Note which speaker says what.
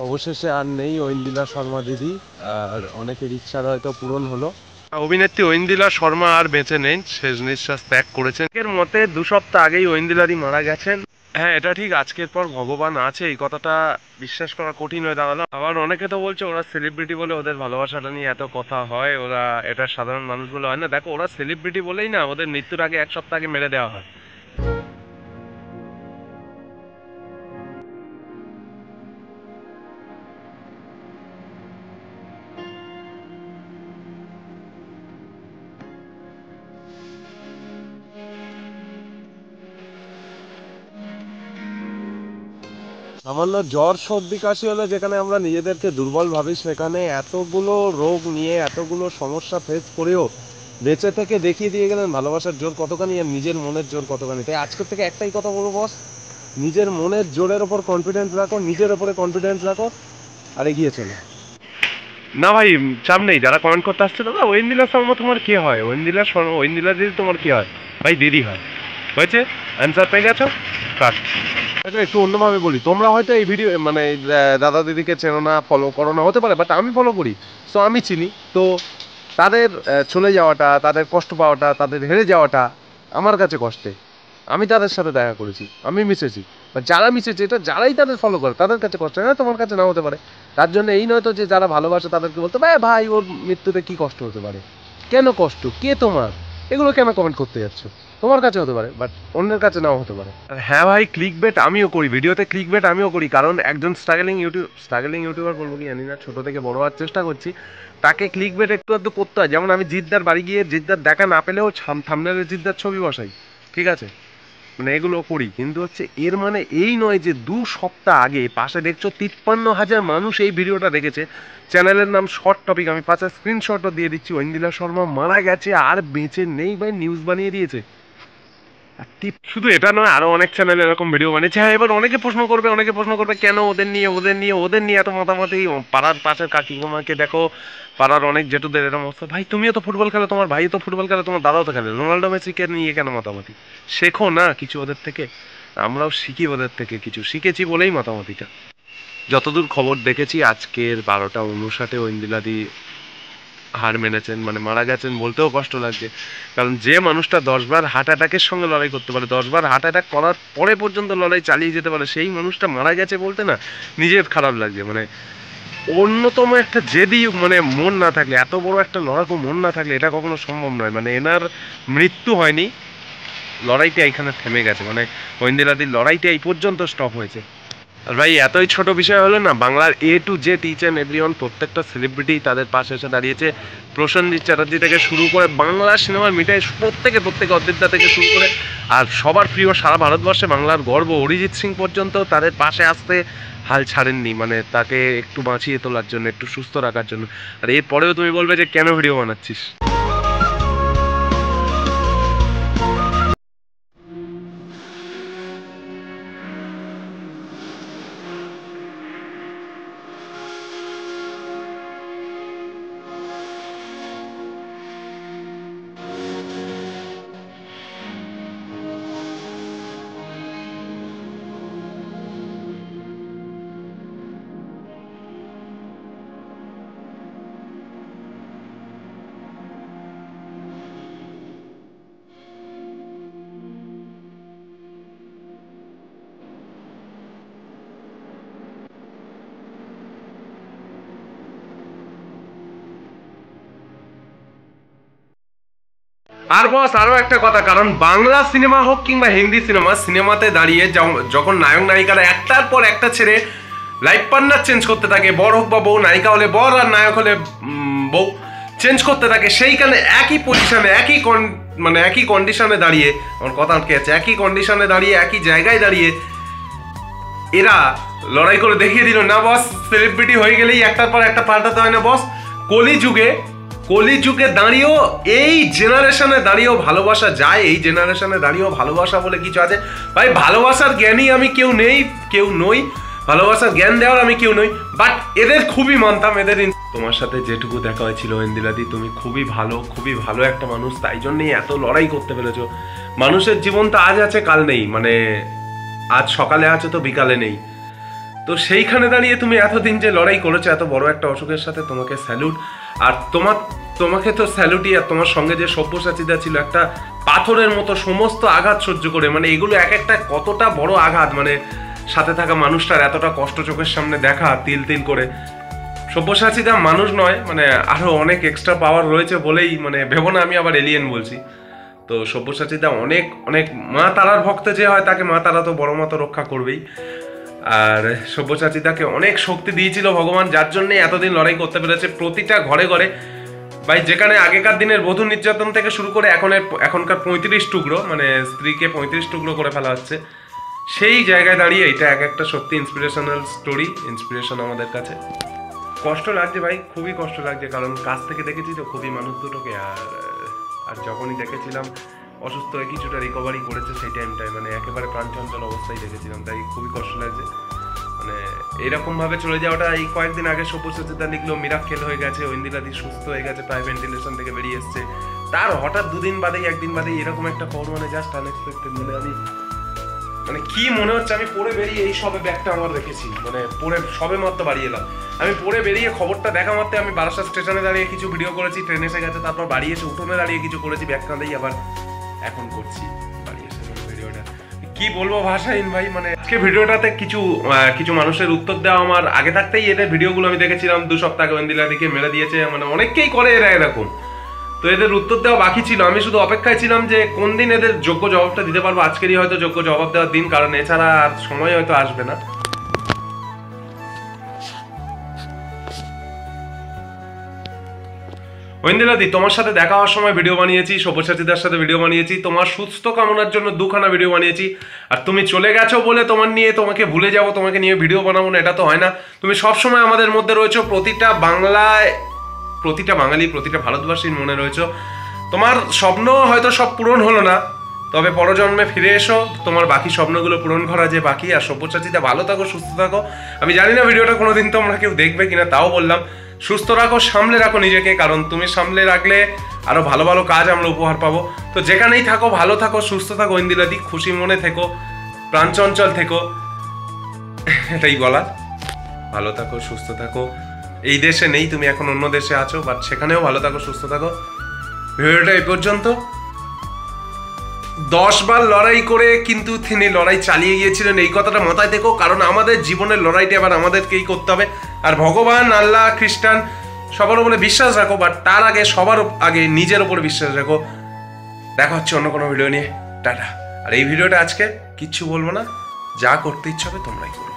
Speaker 1: অবশেষে আর নেই ঐন্দ্রিলা শর্মা দিদি, আর অনেকের ইচ্ছার হয়তো পূরণ হলো।
Speaker 2: অভিনেত্রী ঐন্দ্রিলা শর্মা আর বেঁচে নেই, শেষ নিঃশ্বাস ত্যাগ করেছেন। এর মতে 2 সপ্তাহ আগেই ঐন্দ্রিলাদি মারা গেছেন। হ্যাঁ, এটা ঠিক, আজকের পর ভগবান আছে এই কথাটা বিশ্বাস করা কঠিন হয়ে দাঁড়ালো। আবার অনেকে তো বলছে ওরা সেলিব্রিটি বলে ওদের ভালোবাসাটা নিয়ে এত কথা হয়, ওরা এটা সাধারণ মানুষ বলে হয় না। দেখো, ওরা সেলিব্রিটি বলেই না ওদের মৃত্যুর আগে 1 সপ্তাহ আগে মেরে দেওয়া হয়।
Speaker 1: সামান্য জ্বর সর্দি কাশি হলে যেখানে আমরা নিজেদেরকে দুর্বল ভাবি, সেখানে এতগুলো রোগ নিয়ে এতগুলো সমস্যা ফেস করেও বেঁচে থেকে দেখিয়ে দিয়ে গেলেন ভালোবাসার জোর কতখানি আর নিজের মনের জোর কতখানি। তাই আজকের থেকে একটাই কথা বলবো বস, নিজের মনের জোরের ওপর কনফিডেন্স রাখো, নিজের ওপরে কনফিডেন্স রাখো, আর এগিয়ে চলো।
Speaker 2: না ভাই, চাপ নেই। যারা কমেন্ট করতে আসছে, দাদা ঐন্দ্রিলা শর্মা তোমার কি হয়, ঐন্দ্রিলা শর্মা ঐন্দ্রিলা দিদি তোমার কি হয়, ভাই দিদি হয়। হয়েছে, অ্যান্সার পেয়ে গেছো, কাট।
Speaker 1: এটা একটু অন্যভাবে বলি, তোমরা হয়তো এই ভিডিও মানে দাদা দিদিকে চেনো না, ফলো করো না, হতে পারে, বাট আমি ফলো করি, সো আমি চিনি। তো তাদের চলে যাওয়াটা, তাদের কষ্ট পাওয়াটা, তাদের হেরে যাওয়াটা আমার কাছে কষ্টে। আমি তাদের সাথে দেখা করেছি, আমি মিশেছি, বা যারা মিশেছে, এটা যারাই তাদের ফলো করে তাদের কাছে কষ্ট, হ্যাঁ তোমার কাছে নাও হতে পারে। তার জন্য এই নয় তো যে যারা ভালোবাসে তাদেরকে বলতে ভাই ভাই ওর মৃত্যুতে কি কষ্ট হতে পারে, কেন কষ্ট, কে তোমার, এগুলো কেন কমেন্ট করতে যাচ্ছ? তোমার কাছে হতে পারে, বাট অন্যের কাছে নাও হতে পারে।
Speaker 2: হ্যাঁ ভাই, ক্লিক বেট আমিও করি, ভিডিওতে ক্লিক বেট আমিও করি, কারণ একজন স্ট্রাগলিং ইউটিউবার বলবো কি জানি না, ছোট থেকে বড় হওয়ার চেষ্টা করছি, তাকে ক্লিক বেট একটু আধটু করতে হয়। যেমন আমি জিদ্দার বাড়ি গিয়ে জিদ্দার দেখা না পেলেও থাম্বনেলে জিদ্দার ছবি বসাই, ঠিক আছে, মানে এগুলো করি। কিন্তু হচ্ছে এর মানে এই নয় যে 2 সপ্তাহ আগে পাশে দেখছো 53,000 মানুষ এই ভিডিওটা দেখেছে। চ্যানেলের নাম শর্ট টপিক, আমি পাশে স্ক্রিনশটও দিয়ে দিচ্ছি। ঐন্দ্রিলা শর্মা মারা গেছে আর বেঁচে নেই ভাই, নিউজ বানিয়ে দিয়েছে। শুধু এটা নয়, আরো অনেক চ্যানেল এরকম ভিডিও বানিয়েছে। হ্যাঁ, এবার অনেকে প্রশ্ন করবে কেন ওদের নিয়ে এত মাতামাতি। পাড়ার পাশের কাকিমাকে দেখো, পাড়ার অনেক জেঠুদের এরকম অবস্থা। ভাই তুমিও তো ফুটবল খেলো, তোমার ভাই তো ফুটবল খেলে, তোমার দাদাও তো খেলে, রোনাল্ডো মেসিকে নিয়ে কেন মাতামাতি? শেখো না কিছু ওদের থেকে। আমরাও শিখি ওদের থেকে, কিছু শিখেছি বলেই মাতামাতিটা। যতদূর খবর দেখেছি, আজকের 12টা 59 ঐন্দ্রিলাদি হার মেনেছেন, মানে মারা গেছেন বলতেও কষ্ট লাগছে। কারণ যে মানুষটা 10 বার হার্ট অ্যাটাকের সঙ্গে লড়াই করতে পারে, 10 বার হার্ট অ্যাটাক করার পরে পর্যন্ত লড়াই চালিয়ে যেতে পারে, সেই মানুষটা মারা গেছে বলতে না নিজের খারাপ লাগছে। মানে অন্যতম একটা জেদি, মানে মন না থাকলে, এত বড় একটা লড়াকু মন না থাকলে এটা কখনো সম্ভব নয়। মানে এনার মৃত্যু হয়নি, লড়াইটা এখানে থেমে গেছে, মানে ঐন্দ্রিলাদির লড়াইটা এই পর্যন্ত স্টপ হয়েছে। আর ভাই এতই ছোট বিষয় হলো না, বাংলার A to Z each and everyone প্রত্যেকটা সেলিব্রিটি তাদের পাশে এসে দাঁড়িয়েছে। প্রসেনজিৎ চ্যাটার্জি থেকে শুরু করে বাংলা সিনেমার মিঠাই প্রত্যেকে অদ্রিতা থেকে শুরু করে, আর সবার প্রিয় সারা ভারতবর্ষে বাংলার গর্ব অরিজিৎ সিং পর্যন্ত তাদের পাশে আসতে হাল ছাড়েননি, মানে তাকে একটু বাঁচিয়ে তোলার জন্য, একটু সুস্থ রাখার জন্য। আর এরপরেও তুমি বলবে যে কেন ভিডিও বানাচ্ছিস। আর বস আরো একটা কথা, কারণ বাংলা সিনেমা হোক কিংবা হিন্দি সিনেমা, সিনেমাতে দাঁড়িয়ে যখন নায়ক নায়িকারা একটার পর একটা ছেড়ে লাইফ পার্টনার চেঞ্জ করতে থাকে, বর হোক বা বউ, নায়িকা হলে বর আর নায়ক হলে বউ চেঞ্জ করতে থাকে, সেইখানে একই পজিশনে মানে একই কন্ডিশনে দাঁড়িয়ে, আমার কথা আটকে আছে, একই কন্ডিশনে দাঁড়িয়ে, একই জায়গায় দাঁড়িয়ে এরা লড়াই করে দেখিয়ে দিল না বস, সেলিব্রিটি হয়ে গেলেই একটার পর একটা পাল্টাতে হয় না বস। কলিযুগে দাঁড়িয়েও, এই জেনারেশনে দাঁড়িয়েও ভালোবাসা যায়, এই জেনারেশনে দাঁড়িয়েও ভালোবাসা বলে কিছু আছে ভাই। ভালোবাসার জ্ঞানী আমি কেউ নই, ভালোবাসার জ্ঞান দেওয়ার আমি কেউ নই, বাট এদের খুবই মানতাম। তোমার সাথে যেটুকু দেখা হয়েছিল ঐন্দ্রিলাদি, তুমি খুবই ভালো একটা মানুষ, তাই জন্যই এত লড়াই করতে পেরেছো। মানুষের জীবন তো আজ আছে কাল নেই, মানে আজ সকালে আছে তো বিকালে নেই। তো সেইখানে দাঁড়িয়ে তুমি এতদিন যে লড়াই করেছো এত বড় একটা অসুখের সাথে, তোমাকে স্যালুট। আর তোমাকে তো স্যালুটই। আর তোমার সঙ্গে যে সব্যসাচীদা ছিল, একটা পাথরের মতো সমস্ত আঘাত সহ্য করে, মানে এগুলো এক একটা কতটা বড় আঘাত, মানে সাথে থাকা মানুষটার এতটা কষ্ট চোখের সামনে দেখা, তিল তিল করে। সব্যসাচীদা মানুষ নয়, মানে আরো অনেক এক্সট্রা পাওয়ার রয়েছে বলেই, মানে ভেবো না আমি আবার এলিয়েন বলছি। তো সব্যসাচীদা অনেক অনেক, মা তারার ভক্ত যে হয় তাকে মা তারা তো বড় মা তো রক্ষা করবেই। আর সব্যসাচীদাকে অনেক শক্তি দিয়েছিল ভগবান, যার জন্য এতদিন লড়াই করতে পেরেছে প্রতিটা ঘরে ঘরে। ভাই, যেখানে আগেকার দিনের বধূ নির্যাতন থেকে শুরু করে এখনকার 35 টুকরো, মানে স্ত্রীকে 35 টুকরো করে ফেলা হচ্ছে, সেই জায়গায় দাঁড়িয়ে এটা এক একটা সত্যি ইন্সপিরেশনাল স্টোরি, ইন্সপিরেশন আমাদের কাছে। কষ্ট লাগছে ভাই, খুবই কষ্ট লাগছে, কারণ কাছ থেকে দেখেছি তো খুবই মানুষ দুটোকে। আর যখনই দেখেছিলাম অসুস্থ হয়ে কিছুটা রিকভারি করেছে সেই টাইমটায়, মানে একেবারে প্রাণচঞ্চল অবস্থায় দেখেছিলাম, তাই খুবই কষ্ট লাগছে। মানে এরকম ভাবে চলে যাওয়াটা, এই কয়েকদিন আগে সব্যসাচীদা লিখলো মিরাক্কেল হয়ে গেছে, ঐন্দিলাদি সুস্থ হয়ে গেছে, প্রায় ভেন্টিলেশন থেকে বেরিয়ে এসছে, তার হঠাৎ দুদিন বাদেই একদিন বাদেই এরকম একটা খবর, মানে জাস্ট আনএক্সপেক্টেড। আমি মানে কি মনে হচ্ছে, আমি পড়ে বেরিয়ে এই সবে ব্যাগটা আমার রেখেছি, মানে পড়ে সবে মাত্র বাড়ি এলাম, আমি পড়ে বেরিয়ে খবরটা দেখা মাত্রে আমি বারাসাত স্টেশনে দাঁড়িয়ে কিছু ভিডিও করেছি, ট্রেন এসে গেছে, তারপর বাড়ি এসে উঠোনে দাঁড়িয়ে কিছু করেছি, ব্যাগ কাঁদেই আবার এখন করছি বাড়ি এসে ভিডিওটা। কি বলবো ভাষাহীন ভাই। মানে আজকে ভিডিওটাতে কিছু মানুষের উত্তর দেওয়া, আমার আগে থাকতেই এদের ভিডিওগুলো আমি দেখেছিলাম, 2 সপ্তাহ আগে ঐন্দিলাদিকে মেরে দিয়েছে, মানে অনেককেই করে এরা এরকম। তো এদের উত্তর দেওয়া বাকি ছিল, আমি শুধু অপেক্ষায় ছিলাম যে কোন দিন এদের যোগ্য জবাবটা দিতে পারবো। আজকেরই হয়তো যোগ্য জবাব দেওয়ার দিন, কারণ এছাড়া আর সময় হয়তো আসবে না। ঐন্দিলাদি, তোমার সাথে দেখা হওয়ার সময় ভিডিও বানিয়েছি, সব্যসাচীদার সাথে ভিডিও বানিয়েছি, তোমার সুস্থ কামনার জন্য 2খানা ভিডিও বানিয়েছি। আর তুমি চলে গেছো বলে তোমাকে ভুলে যাবো, তোমাকে নিয়ে ভিডিও বানাবো না, এটা তো হয় না। তুমি সবসময় আমাদের মধ্যে রয়েছো, প্রতিটা বাঙালি, প্রতিটা ভারতবাসীর মনে রয়েছে। তোমার স্বপ্ন হয়তো সব পূরণ হলো না, তবে পরজন্মে ফিরে এসো, তোমার বাকি স্বপ্নগুলো পূরণ করা যে বাকি। আর সব্যসাচীদা ভালো থাকো, সুস্থ থাকো। আমি জানি না ভিডিওটা কোনোদিন তোমরা কেউ দেখবে কিনা, তাও বললাম সুস্থ রাখো, সামলে রাখো নিজেকে, কারণ তুমি সামলে রাখলে আরো ভালো ভালো কাজ আমরা উপহার পাবো। তো যেখানেই থাকো ভালো থাকো, সুস্থ থাকো ঐন্দিলাদি, খুশি মনে থেকো, প্রাণচঞ্চল থেকো, এটাই বলা। ভালো থাকো, সুস্থ থাকো। এই দেশে নেই, তুমি এখন অন্য দেশে আছো, বাট সেখানেও ভালো থাকো, সুস্থ থাকো। ভিডিওটা এই পর্যন্ত। 10 বার লড়াই করে কিন্তু তিনি লড়াই চালিয়ে গিয়েছিলেন, এই কথাটা মাথায় থেকো, কারণ আমাদের জীবনের লড়াইটা এবার আমাদেরকেই করতে হবে। আর ভগবান, আল্লাহ, খ্রিস্টান সবার উপরে বিশ্বাস রাখো, বাট তার আগে সবার আগে নিজের উপরে বিশ্বাস রাখো। দেখা হচ্ছে অন্য কোনো ভিডিও নিয়ে, টাটা। আর এই ভিডিওটা আজকে কিচ্ছু বলবো না, যা করতে ইচ্ছা হবে তোমরাই করো।